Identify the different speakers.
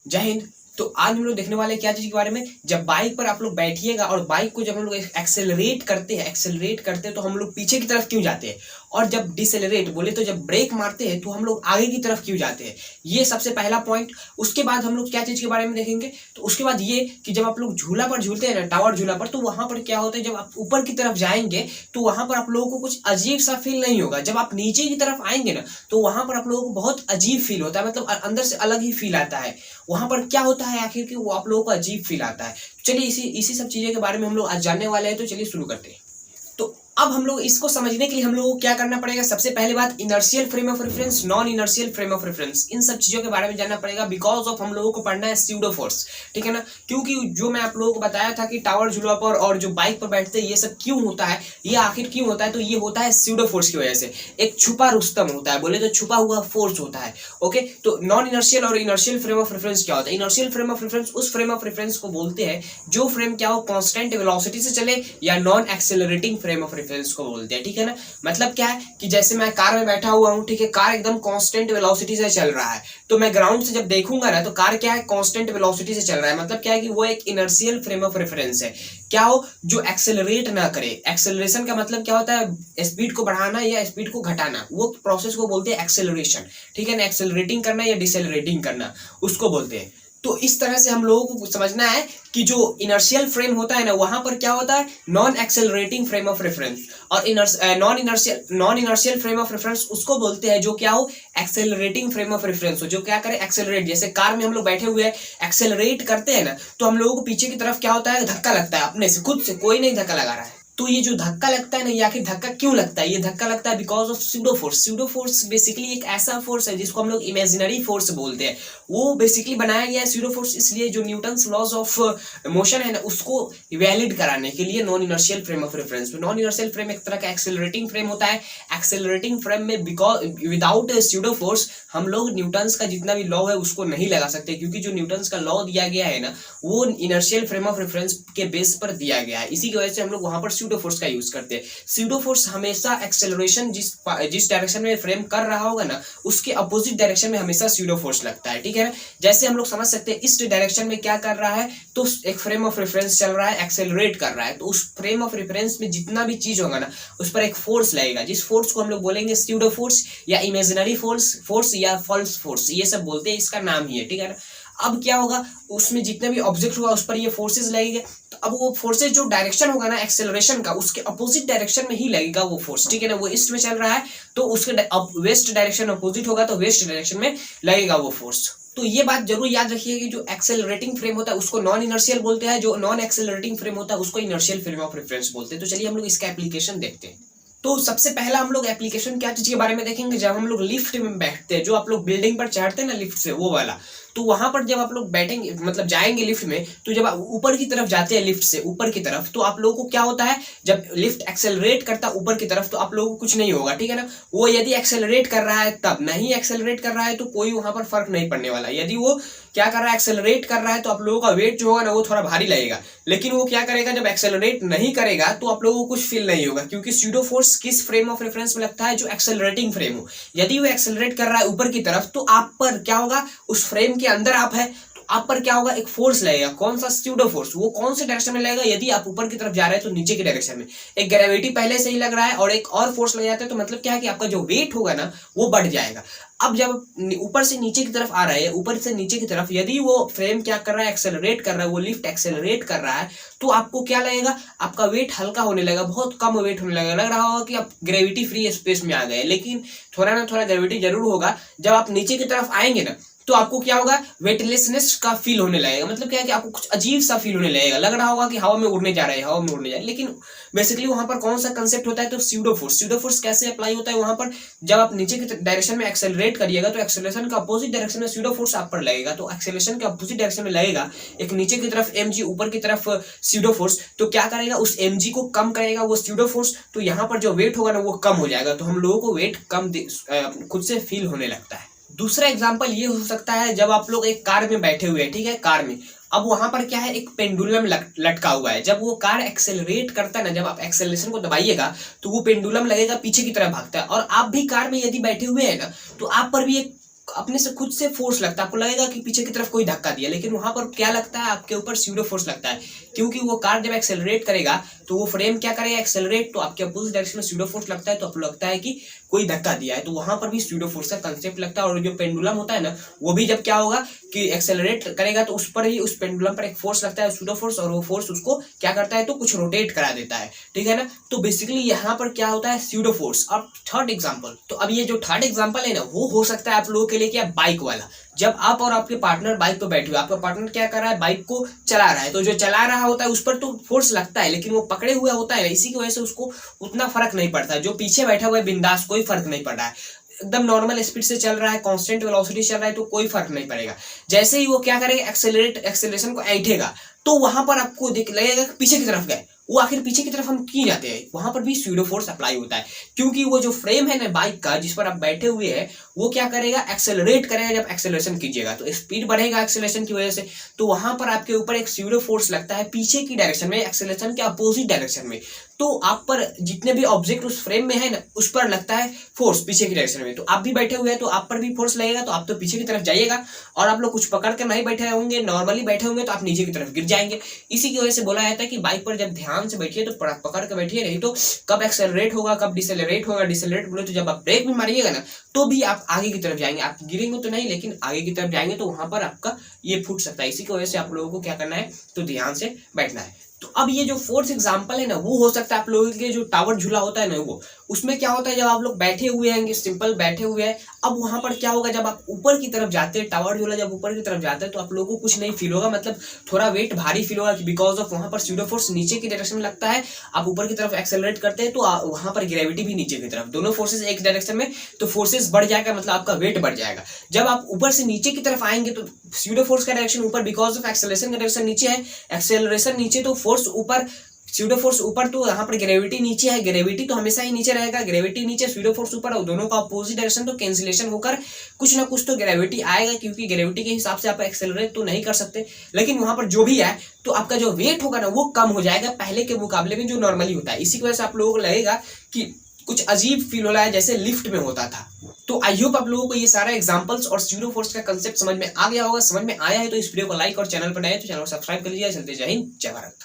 Speaker 1: जय हिंद। तो आज हम लोग देखने वाले हैं क्या चीज के बारे में, जब बाइक पर आप लोग बैठिएगा और बाइक को जब हम लोग एक्सेलरेट करते हैं तो हम लोग पीछे की तरफ क्यों जाते हैं, और जब डिसेलरेट बोले तो जब ब्रेक मारते हैं तो हम लोग आगे की तरफ क्यों जाते हैं। ये सबसे पहला पॉइंट। उसके बाद हम लोग क्या चीज के बारे में देखेंगे, तो उसके बाद ये कि जब आप लोग झूला पर झूलते हैं ना, टावर झूला पर, तो वहां पर क्या होता है, जब आप ऊपर की तरफ जाएंगे तो वहां पर आप लोगों को कुछ अजीब सा फील नहीं होगा। जब आप नीचे की तरफ आएंगे ना तो वहां पर आप लोगों को बहुत अजीब फील होता है, मतलब अंदर से अलग ही फील आता है। वहां पर क्या होता है आखिर कि वो आप लोगों को अजीब फील आता है। चलिए इसी सब चीजें के बारे में हम लोग आज जानने वाले हैं, तो चलिए शुरू करते हैं। तो अब हम लोग इसको समझने के लिए हम लोगों को क्या करना पड़ेगा, सबसे पहले बात inertial frame of reference, non inertial frame of reference, इन सब चीजों के बारे में जानना पड़ेगा। बिकॉज ऑफ हम लोगों को पढ़ना है स्यूडो फोर्स, ठीक है ना। क्योंकि जो मैं आप लोगों को बताया था कि टावर झूला पर और जो बाइक पर बैठते हैं ये सब क्यों होता है, ये आखिर क्यों होता है, तो ये होता है स्यूडो फोर्स की वजह से। एक छुपा रुस्तम होता है, बोले तो छुपा हुआ फोर्स होता है। ओके, तो नॉन इनर्शियल और इनर्शियल फ्रेम ऑफ रेफरेंस क्या होता है। इनर्शियल फ्रेम ऑफ रेफरेंस उस फ्रेम ऑफ रेफरेंस को बोलते हैं जो फ्रेम क्या हो, कांस्टेंट वेलोसिटी से चले, या non accelerating frame of reference को बोलते हैं, ठीक है ना। मतलब क्या है कि जैसे मैं कार में बैठा हुआ हूँ, ठीक है, कार एकदम कांस्टेंट वेलोसिटी से चल रहा है, तो मैं ग्राउंड से जब देखूंगा ना तो कार क्या है, कांस्टेंट वेलोसिटी से चल रहा है। मतलब क्या है कि वो एक इनर्शियल फ्रेम ऑफ रेफरेंस है। क्या हो, जो एक्सेलरेट ना करे। एक्सेलरेशन का मतलब क्या होता है, स्पीड को बढ़ाना या स्पीड को घटाना, वो प्रोसेस को बोलते हैं एक्सेलरेशन, ठीक है ना। एक्सेलरेटिंग करना या डिसेलरेटिंग करना, उसको बोलते हैं। तो इस तरह से हम लोगों को समझना है कि जो इनर्शियल फ्रेम होता है ना, वहां पर क्या होता है, non accelerating frame of reference, और non inertial frame of reference उसको बोलते हैं जो क्या हो, एक्सेलरेटिंग फ्रेम ऑफ रेफरेंस हो, जो क्या करे, एक्सेलरेट। जैसे कार में हम लोग बैठे हुए हैं, एक्सेलरेट करते हैं ना तो हम लोगों को पीछे की तरफ क्या होता है, धक्का लगता है अपने से, खुद से, कोई नहीं धक्का लगा रहा है। तो ये जो धक्का लगता है ना, ये आखिर धक्का क्यों लगता है, ये धक्का लगता है because of pseudo force. Pseudo force basically एक ऐसा फोर्स है जिसको हम लोग इमेजिनरी फोर्स बोलते हैं। वो बेसिकली बनाया गया है स्यूडो फोर्स इसलिए, जो न्यूटन्स लॉज ऑफ मोशन है ना उसको वैलिड कराने के लिए non inertial frame of reference में। नॉन इनर्शियल फ्रेम एक तरह का एक्सेलरेटिंग फ्रेम होता है। एक्सेलरेटिंग फ्रेम में बिकॉज विदाउट स्यूडो फोर्स हम लोग न्यूटन्स का जितना भी लॉ है उसको नहीं लगा सकते, क्योंकि जो न्यूटन्स का लॉ दिया गया है ना वो इनर्शियल फ्रेम ऑफ रेफरेंस के बेस पर दिया गया है। इसी की वजह से हम लोग वहां पर स्यूडो फोर्स का यूज करते हैं। स्यूडो फोर्स हमेशा एक्सेलरेशन जिस डायरेक्शन में फ्रेम कर रहा होगा ना उसके अपोजिट डायरेक्शन में हमेशा स्यूडो फोर्स लगता है, ठीक है ना। जैसे हम लोग समझ सकते हैं इस डायरेक्शन में क्या कर रहा है, तो एक फ्रेम ऑफ रेफरेंस चल रहा है, एक्सेलरेट कर रहा है, तो उस फ्रेम ऑफ रेफरेंस में जितना भी चीज होगा ना उस पर एक फोर्स लगेगा, जिस फोर्स को हम लोग बोलेंगे स्यूडो फोर्स या इमेजिनरी फोर्स या फॉल्स फोर्स, ये सब बोलते हैं, इसका नाम ही है, ठीक है ना। अब क्या होगा, उसमें जितने भी ऑब्जेक्ट होगा उस पर ये फोर्सेस लगेंगे, तो अब वो फोर्सेस जो डायरेक्शन होगा ना एक्सेलरेशन का उसके अपोजिट डायरेक्शन में ही लगेगा वो फोर्स, ठीक है ना। वो ईस्ट में चल रहा है तो उसके वेस्ट डायरेक्शन अपोजिट होगा तो वेस्ट डायरेक्शन में लगेगा वो फोर्स। तो ये बात जरूर याद रखिए कि जो एक्सेलरेटिंग फ्रेम होता है उसको नॉन इनर्शियल बोलते हैं, जो नॉन एक्सेलरेटिंग फ्रेम होता है उसको इनर्शियल फ्रेम ऑफ रेफरेंस बोलते हैं। तो चलिए हम लोग इसका एप्लीकेशन देखते हैं। तो सबसे पहला हम लोग एप्लीकेशन क्या चीज के बारे में देखेंगे, जब हम लोग लिफ्ट में बैठते हैं, जो आप लोग बिल्डिंग पर चढ़ते हैं ना लिफ्ट से, वो वाला। तो वहां पर जब आप लोग बैठेंगे, मतलब जाएंगे लिफ्ट में, तो जब आप ऊपर की तरफ जाते हैं लिफ्ट से ऊपर की तरफ, तो आप लोगों को क्या होता है, जब लिफ्ट एक्सेलरेट करता है ऊपर की तरफ तो आप लोगों को कुछ नहीं होगा, ठीक है ना। वो यदि एक्सेलरेट कर रहा है तब, नहीं एक्सेलरेट कर रहा है तो कोई वहां पर फर्क नहीं पड़ने वाला। यदि वो क्या कर रहा है, एक्सेलरेट कर रहा है, तो आप लोगों का वेट जो होगा ना वो थोड़ा भारी लगेगा। लेकिन वो क्या करेगा, जब एक्सेलरेट नहीं करेगा तो आप लोगों को कुछ फील नहीं होगा, क्योंकि स्यूडो फोर्स किस फ्रेम ऑफ रेफरेंस में लगता है, जो एक्सेलरेटिंग फ्रेम हो। यदि वो एक्सेलरेट कर रहा है ऊपर की तरफ तो आप पर क्या होगा, उस फ्रेम के अंदर आप है तो आप पर क्या होगा, एक फोर्स लगेगा। कौन सा, स्यूडो फोर्स। वो कौन से डायरेक्शन में लगेगा, यदि आप ऊपर की तरफ जा रहे हैं तो नीचे की डायरेक्शन में। एक ग्रेविटी पहले से ही लग रहा है और एक और फोर्स लग जाता है, तो मतलब क्या है कि आपका जो वेट होगा ना वो बढ़ जाएगा। अब जब ऊपर से नीचे की तरफ आ रहा है, ऊपर से नीचे की तरफ यदि वो फ्रेम क्या कर रहा है, एक्सेलरेट कर रहा है, वो लिफ्ट एक्सेलरेट कर रहा है, तो आपको क्या लगेगा, आपका वेट हल्का होने लगेगा, बहुत कम वेट होने लगेगा। लग रहा होगा कि आप ग्रेविटी फ्री स्पेस में आ गए, लेकिन थोड़ा ना थोड़ा ग्रेविटी जरूर होगा। जब आप नीचे की तरफ आएंगे ना तो आपको क्या होगा, वेटलेसनेस का फील होने लगेगा। मतलब क्या है कि आपको कुछ अजीब सा फील होने लगेगा, लग रहा होगा कि हवा में उड़ने जा रहे हैं, हवा में उड़ने जा रहे हैं। लेकिन बेसिकली वहां पर कौन सा कंसेप्ट होता है, तो स्यूडो फोर्स। स्यूडो फोर्स कैसे अप्लाई होता है वहां पर, जब आप नीचे की डायरेक्शन में एक्सेलरेट करिएगा तो एक्सेलरेशन का अपोजिट डायरेक्शन में स्यूडो फोर्स आप पर लगेगा, तो एक्सेलरेशन के अपोजिट डायरेक्शन में लगेगा एक नीचे की तरफ mg, ऊपर की तरफ स्यूडो फोर्स। तो क्या करेगा, उस mg को कम करेगा वो स्यूडो फोर्स, तो यहाँ पर जो वेट होगा ना वो कम हो जाएगा, तो हम लोगों को वेट कम खुद से फील होने लगता है। दूसरा एग्जाम्पल ये हो सकता है, जब आप लोग एक कार में बैठे हुए हैं, ठीक है, कार में। अब वहां पर क्या है, एक पेंडुलम लटका हुआ है। जब वो कार एक्सेलरेट करता है ना, जब आप एक्सेलरेशन को दबाइएगा तो वो पेंडुलम लगेगा पीछे की तरफ भागता है। और आप भी कार में यदि बैठे हुए हैं ना तो आप पर भी एक अपने से खुद से फोर्स लगता है, आपको लगेगा कि पीछे की तरफ कोई धक्का दिया, लेकिन वहां पर क्या लगता है, आपके ऊपर स्यूडो फोर्स लगता है, क्योंकि वो कार जब एक्सेलरेट करेगा तो वो फ्रेम क्या करेगा, एक्सेलरेट, तो आपके अपोजिट डायरेक्शन में स्यूडो फोर्स लगता है, तो आपको लगता है कि कोई धक्का दिया है, तो वहां पर भी स्यूडो फोर्स का कंसेप्ट लगता है। और जो पेंडुलम होता है ना, वो भी जब क्या होगा कि एक्सेलरेट करेगा तो उस पर ही, उस पेंडुलम पर एक फोर्स लगता है, स्यूडो फोर्स, और वो फोर्स उसको क्या करता है, तो कुछ रोटेट करा देता है, ठीक है ना। तो बेसिकली यहाँ पर क्या होता है, स्यूडो फोर्स। अब थर्ड एग्जांपल, तो अब ये जो थर्ड एग्जांपल है ना, वो हो सकता है आप लोगों के लिए क्या, बाइक वाला। जब आप और आपके पार्टनर बाइक पे बैठे हुए, आपका पार्टनर क्या कर रहा है, बाइक को चला रहा है, तो जो चला रहा होता है उस पर तो फोर्स लगता है, लेकिन वो पकड़े हुआ होता है, इसी की वजह से उसको उतना फर्क नहीं पड़ता। जो पीछे बैठा हुआ है बिंदास, कोई फर्क नहीं पड़ रहा है, एकदम नॉर्मल स्पीड से चल रहा है, कांस्टेंट वेलोसिटी चल रहा है, तो कोई फर्क नहीं पड़ेगा। जैसे ही वो क्या करेगा, एक्सेलरेशन को ऐंठेगा, तो वहां पर आपको देख लगेगा कि पीछे की तरफ गए। वो आखिर पीछे की तरफ हम क्यों जाते हैं, वहां पर भी स्यूडो फोर्स अप्लाई होता है, क्योंकि वो जो फ्रेम है ना बाइक का, जिस पर आप बैठे हुए हैं, वो क्या करेगा, एक्सेलरेट करेगा। जब एक्सेलरेशन कीजिएगा तो स्पीड बढ़ेगा एक्सेलरेशन की वजह से, तो वहां पर आपके ऊपर एक स्यूडो फोर्स लगता है पीछे की डायरेक्शन में, एक्सेलरेशन के अपोजिट डायरेक्शन में। तो आप पर जितने भी ऑब्जेक्ट उस फ्रेम में है ना, उस पर लगता है फोर्स पीछे की डायरेक्शन में। तो आप भी बैठे हुए हैं तो आप पर भी फोर्स लगेगा, तो आप तो पीछे की तरफ जाइएगा, और आप लोग कुछ पकड़ कर नहीं बैठे होंगे, नॉर्मली बैठे होंगे, तो आप नीचे की तरफ गिर जाएंगे। इसी की वजह से बोला जाता है कि बाइक पर जब ध्यान से बैठिए तो पकड़ के बैठिए, नहीं तो कब एक्सेलरेट होगा, कब डिसेलरेट होगा। डिसेलरेट बोले तो जब आप ब्रेक भी मारिएगा ना, तो भी आप आगे की तरफ जाएंगे, आप गिरेंगे तो नहीं, लेकिन आगे की तरफ जाएंगे, तो वहां पर आपका ये फूट सकता है। इसी की वजह से आप लोगों को क्या करना है, तो ध्यान से बैठना है। तो अब ये जो फोर्थ एग्जांपल है ना, वो हो सकता है आप लोगों के जो टावर झूला होता है ना, वो उसमें क्या होता है, जब आप लोग बैठे हुए हैं, सिंपल बैठे हुए हैं, अब वहां पर क्या होगा, जब आप ऊपर की तरफ जाते हैं, टावर झूला जब ऊपर की तरफ जाता है, तो आप लोगों को कुछ नहीं फील होगा, मतलब थोड़ा वेट भारी फील होगा, बिकॉज ऑफ वहां पर स्यूडो फोर्स नीचे की डायरेक्शन में लगता है। आप ऊपर की तरफ एक्सेलरेट करते हैं तो वहां पर ग्रेविटी भी नीचे की तरफ, दोनों फोर्सेस एक डायरेक्शन में, तो फोर्सेस बढ़ जाएगा, मतलब आपका वेट बढ़ जाएगा। जब आप ऊपर से नीचे की तरफ आएंगे तो स्यूडो फोर्स का डायरेक्शन ऊपर, बिकॉज ऑफ एक्सेलरेशन का डायरेक्शन नीचे है, एक्सेलरेशन नीचे तो फोर्स ऊपर, स्यूडो फोर्स ऊपर, तो यहाँ पर ग्रेविटी नीचे है, ग्रेविटी तो हमेशा ही नीचे रहेगा, ग्रेविटी नीचे, स्यूडो फोर्स ऊपर, और दोनों का अपोजिट डायरेक्शन, तो कैंसिलेशन होकर कुछ ना कुछ तो ग्रेविटी आएगा, क्योंकि ग्रेविटी के हिसाब से आप एक्सेलरेट तो नहीं कर सकते, लेकिन वहां पर जो भी है तो आपका जो वेट होगा ना, वो कम हो जाएगा पहले के मुकाबले में जो नॉर्मली होता है। इसी की वजह से आप लोगों को लगेगा कि कुछ अजीब फील हो रहा है, जैसे लिफ्ट में होता था। तो आई होप आप लोगों को ये सारा एग्जांपल्स और स्यूडो फोर्स का कंसेप्ट समझ में आ गया होगा। समझ में आया है तो इस वीडियो को लाइक, और चैनल पर नए तो चैनल को सब्सक्राइब कर लीजिए। चलते जय हिंद, जय भारत।